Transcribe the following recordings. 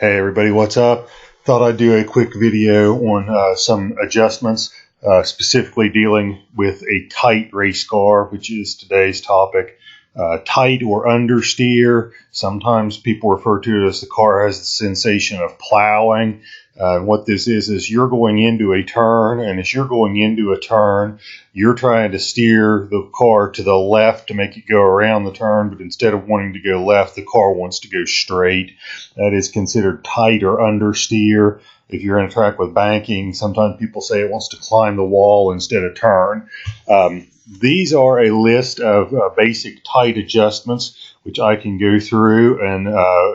Hey everybody, what's up? Thought I'd do a quick video on some adjustments, specifically dealing with a tight race car, which is today's topic. Tight or understeer, sometimes people refer to it as the car has the sensation of plowing. What this is you're going into a turn, and as you're going into a turn, you're trying to steer the car to the left to make it go around the turn, but instead of wanting to go left, the car wants to go straight. That is considered tight or understeer. If you're in a track with banking, sometimes people say it wants to climb the wall instead of turn. These are a list of basic tight adjustments, which I can go through and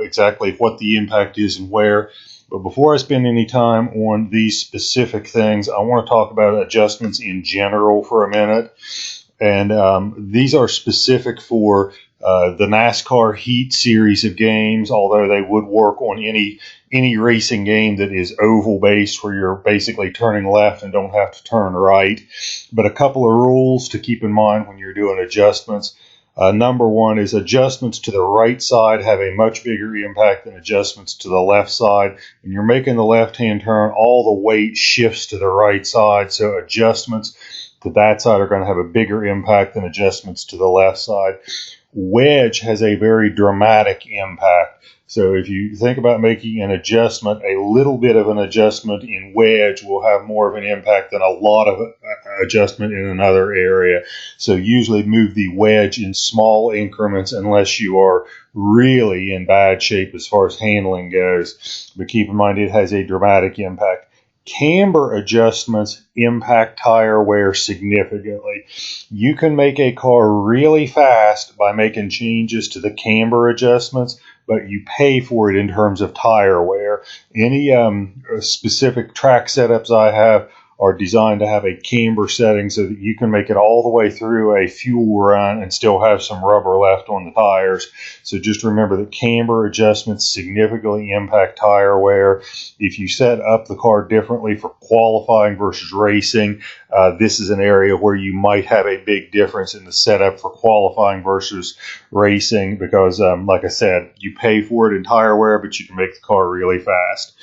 exactly what the impact is and where. But before I spend any time on these specific things, I want to talk about adjustments in general for a minute. And these are specific for the NASCAR Heat series of games, although they would work on any racing game that is oval based, where you're basically turning left and don't have to turn right. But a couple of rules to keep in mind when you're doing adjustments. Number one is adjustments to the right side have a much bigger impact than adjustments to the left side. When you're making the left-hand turn, all the weight shifts to the right side, so adjustments to that side are going to have a bigger impact than adjustments to the left side. Wedge has a very dramatic impact. So if you think about making an adjustment, a little bit of an adjustment in wedge will have more of an impact than a lot of adjustment in another area. So usually move the wedge in small increments unless you are really in bad shape as far as handling goes. But keep in mind it has a dramatic impact. Camber adjustments impact tire wear significantly. You can make a car really fast by making changes to the camber adjustments, but you pay for it in terms of tire wear. Any specific track setups I have are designed to have a camber setting so that you can make it all the way through a fuel run and still have some rubber left on the tires. So just remember that camber adjustments significantly impact tire wear. If you set up the car differently for qualifying versus racing, this is an area where you might have a big difference in the setup for qualifying versus racing because, like I said, you pay for it in tire wear, but you can make the car really fast.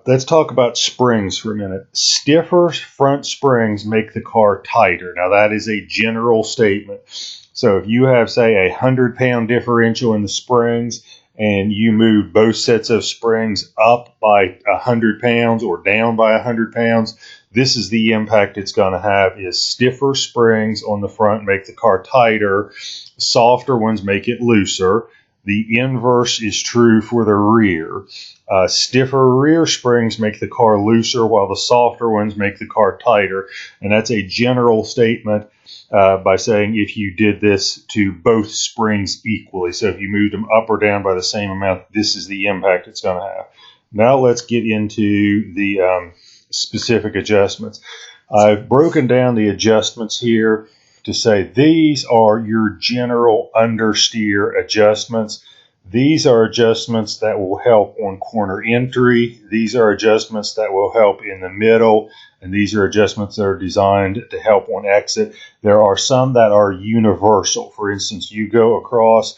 Let's talk about springs for a minute. Stiffer front springs make the car tighter. Now, that is a general statement. So if you have, say, a 100-pound differential in the springs and you move both sets of springs up by 100 pounds or down by 100 pounds, this is the impact it's going to have is stiffer springs on the front make the car tighter. Softer ones make it looser. The inverse is true for the rear. Stiffer rear springs make the car looser, while the softer ones make the car tighter. And that's a general statement by saying if you did this to both springs equally. So if you moved them up or down by the same amount, this is the impact it's going to have. Now let's get into the specific adjustments. I've broken down the adjustments here to say these are your general understeer adjustments. These are adjustments that will help on corner entry. These are adjustments that will help in the middle. And these are adjustments that are designed to help on exit. There are some that are universal. For instance, you go across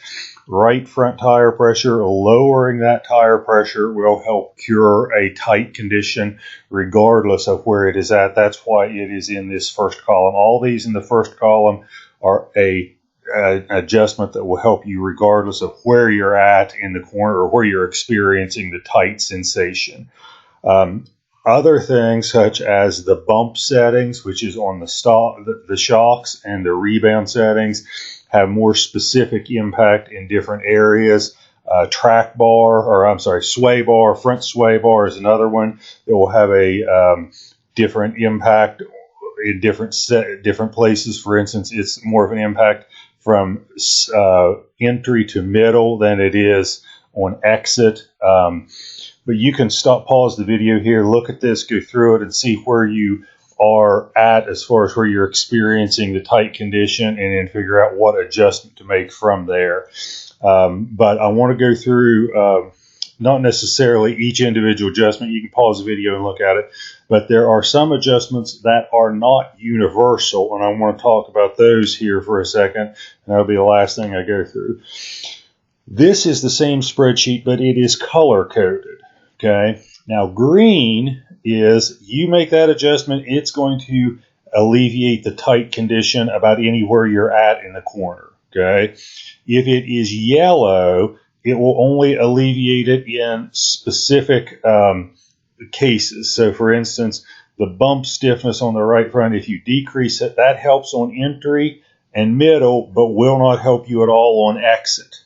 right front tire pressure, lowering that tire pressure will help cure a tight condition regardless of where it is at. That's why it is in this first column. All these in the first column are an adjustment that will help you regardless of where you're at in the corner or where you're experiencing the tight sensation. Other things such as the bump settings, which is on the shocks, and the rebound settings have more specific impact in different areas. Sway bar, front sway bar is another one that will have a different impact in different places. For instance, it's more of an impact from entry to middle than it is on exit. But you can pause the video here, look at this, go through it, and see where you are at as far as where you're experiencing the tight condition, and then figure out what adjustment to make from there. But I want to go through not necessarily each individual adjustment. You can pause the video and look at it. But there are some adjustments that are not universal, and I want to talk about those here for a second. And that'll be the last thing I go through. This is the same spreadsheet, but it is color-coded, okay? Now, green is, you make that adjustment, it's going to alleviate the tight condition about anywhere you're at in the corner, okay? If it is yellow, it will only alleviate it in specific cases. So, for instance, the bump stiffness on the right front, if you decrease it, that helps on entry and middle, but will not help you at all on exit.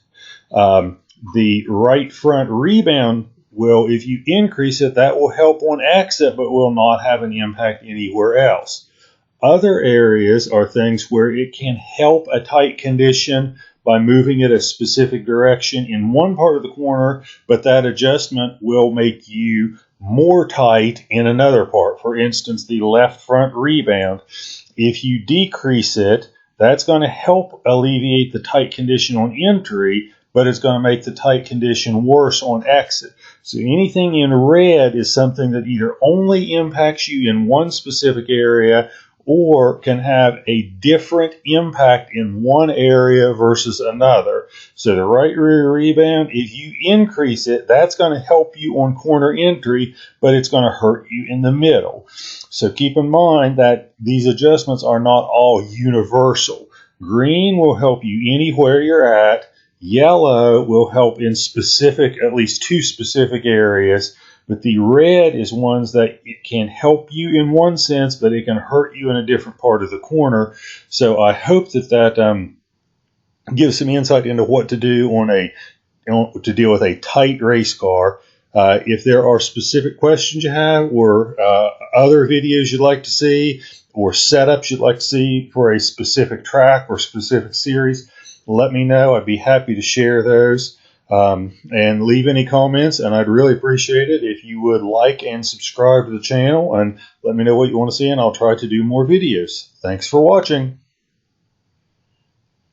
The right front rebound will, if you increase it, that will help on exit, but will not have an impact anywhere else. Other areas are things where it can help a tight condition by moving it a specific direction in one part of the corner, but that adjustment will make you more tight in another part. For instance, the left front rebound. If you decrease it, that's going to help alleviate the tight condition on entry, but it's going to make the tight condition worse on exit. So anything in red is something that either only impacts you in one specific area or can have a different impact in one area versus another. So the right rear rebound, if you increase it, that's going to help you on corner entry, but it's going to hurt you in the middle. So keep in mind that these adjustments are not all universal. Green will help you anywhere you're at. Yellow will help in specific, at least two specific areas. But the red is ones that it can help you in one sense, but it can hurt you in a different part of the corner. So I hope that gives some insight into what to do to deal with a tight race car. If there are specific questions you have, or other videos you'd like to see, or setups you'd like to see for a specific track or specific series, let me know. I'd be happy to share those. And leave any comments, and I'd really appreciate it if you would like and subscribe to the channel, and let me know what you want to see, and I'll try to do more videos. Thanks for watching.